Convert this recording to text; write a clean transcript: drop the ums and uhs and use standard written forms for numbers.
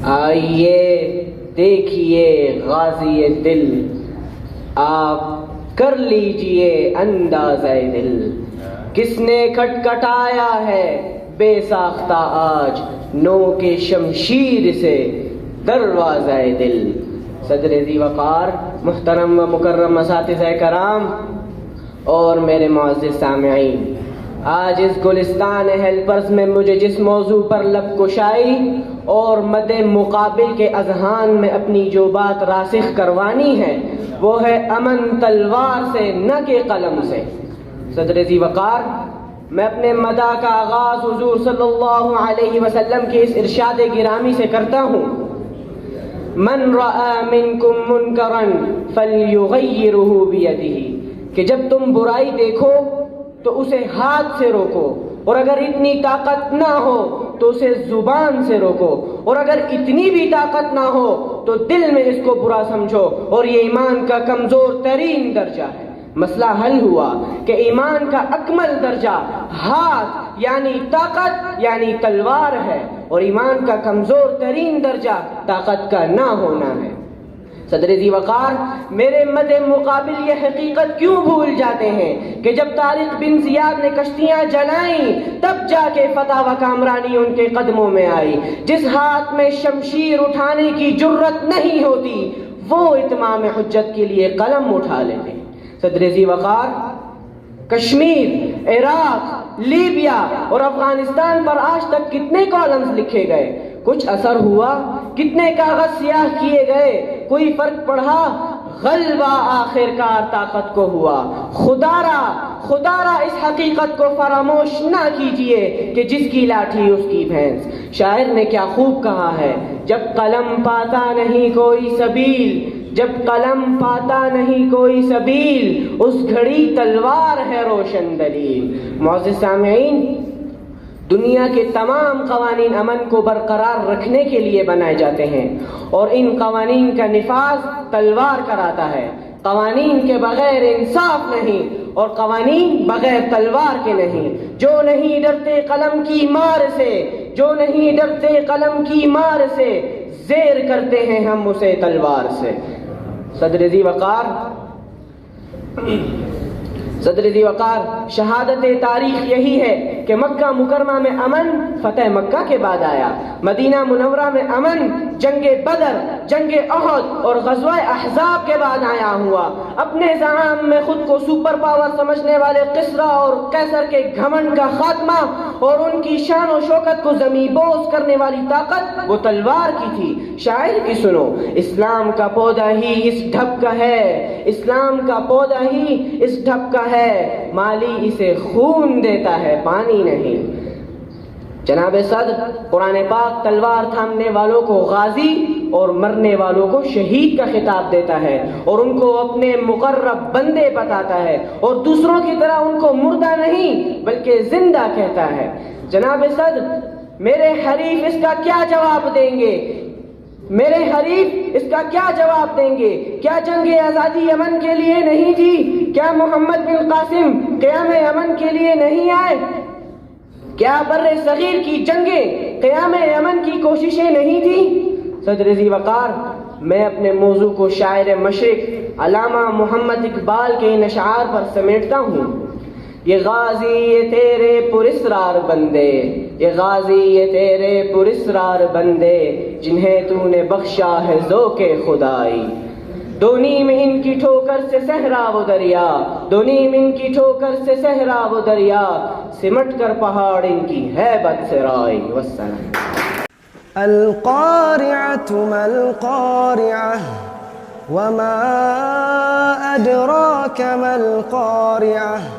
آئیے دیکھیے غازی دل، آپ کر لیجئے اندازہ دل، کس نے کھٹکھٹایا ہے بے ساختہ آج نو کے شمشیر سے دروازہ دل۔ صدر ذی وقار، محترم و مکرم اساتذہ کرام اور میرے معزز سامعین، آج اس گلستان ہیلپرز میں مجھے جس موضوع پر لب کشائی اور مد مقابل کے اذہان میں اپنی جو بات راسخ کروانی ہے وہ ہے امن تلوار سے نہ کہ قلم سے۔ صدر ذی وقار، میں اپنے مداح کا آغاز حضور صلی اللہ علیہ وسلم کے اس ارشاد گرامی سے کرتا ہوں، من رأى منکم منکرا فلیغیرہ بیدہ، کہ جب تم برائی دیکھو تو اسے ہاتھ سے روکو، اور اگر اتنی طاقت نہ ہو تو اسے زبان سے روکو، اور اگر اتنی بھی طاقت نہ ہو تو دل میں اس کو برا سمجھو، اور یہ ایمان کا کمزور ترین درجہ ہے۔ مسئلہ حل ہوا کہ ایمان کا اکمل درجہ ہاتھ یعنی طاقت یعنی تلوار ہے، اور ایمان کا کمزور ترین درجہ طاقت کا نہ ہونا ہے۔ صدر ذی وقار، میرے مد مقابل یہ حقیقت کیوں بھول جاتے ہیں کہ جب طارق بن زیاد نے کشتیاں جلائیں تب جا کے فتح و کامرانی ان کے قدموں میں آئی۔ جس ہاتھ میں شمشیر اٹھانے کی جرت نہیں ہوتی وہ اتمام حجت کے لیے قلم اٹھا لیتے۔ صدر ذی وقار، کشمیر، عراق، لیبیا اور افغانستان پر آج تک کتنے کالمز لکھے گئے؟ کچھ اثر ہوا؟ کتنے کاغذ سیاہ کیے گئے؟ کوئی فرق پڑا؟ غلبہ آخر کار طاقت کو ہوا۔ خدا را اس حقیقت کو فراموش نہ کیجئے کہ جس کی لاٹھی اس کی بھینس۔ شاعر نے کیا خوب کہا ہے، جب قلم پاتا نہیں کوئی سبیل، جب قلم پاتا نہیں کوئی سبیل، اس گھڑی تلوار ہے روشن دلیل۔ معزز سامعین، دنیا کے تمام قوانین امن کو برقرار رکھنے کے لیے بنائے جاتے ہیں، اور ان قوانین کا نفاذ تلوار کراتا ہے۔ قوانین کے بغیر انصاف نہیں، اور قوانین بغیر تلوار کے نہیں۔ جو نہیں ڈرتے قلم کی مار سے، جو نہیں ڈرتے قلم کی مار سے، زیر کرتے ہیں ہم اسے تلوار سے۔ صدر ذی وقار، شہادت تاریخ یہی ہے کہ مکہ مکرمہ میں امن فتح مکہ کے بعد آیا، مدینہ منورہ میں امن جنگ بدر، جنگ احد اور غزوہ احزاب کے بعد آیا ہوا۔ اپنے زعام میں خود کو سپر پاور سمجھنے والے کسریٰ اور قیصر کے گھمنڈ کا خاتمہ اور ان کی شان و شوکت کو زمین بوس کرنے والی طاقت وہ تلوار کی تھی۔ شاعر کی سنو، اسلام کا پودا ہی اس ڈھب کا ہے، اسلام کا پودا ہی اس ڈھب کا ہے، مالی اسے خون دیتا ہے پانی نہیں۔ جناب صدر، قرآن پاک تلوار تھامنے والوں کو غازی اور مرنے والوں کو شہید کا خطاب دیتا ہے، اور ان کو اپنے مقرب بندے بتاتا ہے، اور دوسروں کی طرح ان کو مردہ نہیں بلکہ زندہ کہتا ہے۔ جناب صدر، میرے حریف اس کا کیا جواب دیں گے؟ میرے حریف اس کا کیا جواب دیں گے؟ کیا جنگ آزادی امن کے لیے نہیں تھی؟ کیا محمد بن قاسم قیام امن کے لیے نہیں آئے؟ کیا بر صغیر کی جنگیں قیام امن کی کوششیں نہیں تھیں؟ صدر ذی وقار، میں اپنے موضوع کو شاعر مشرق علامہ محمد اقبال کے ان اشعار پر سمیٹتا ہوں۔ یہ غازی یہ تیرے پراسرار بندے، یہ غازی یہ تیرے پراسرار بندے، جنہیں تو نے بخشا ہے ذوق خدائی۔ دو نیم ان کی ٹھوکر سے صحرا وہ دریا، دو نیم ان کی ٹھوکر سے صحرا وہ دریا، سمٹ کر پہاڑ ان کی ہیبت سے رائی۔ والسلام۔ القارعة ما القارعة وما أدراك ما القارعة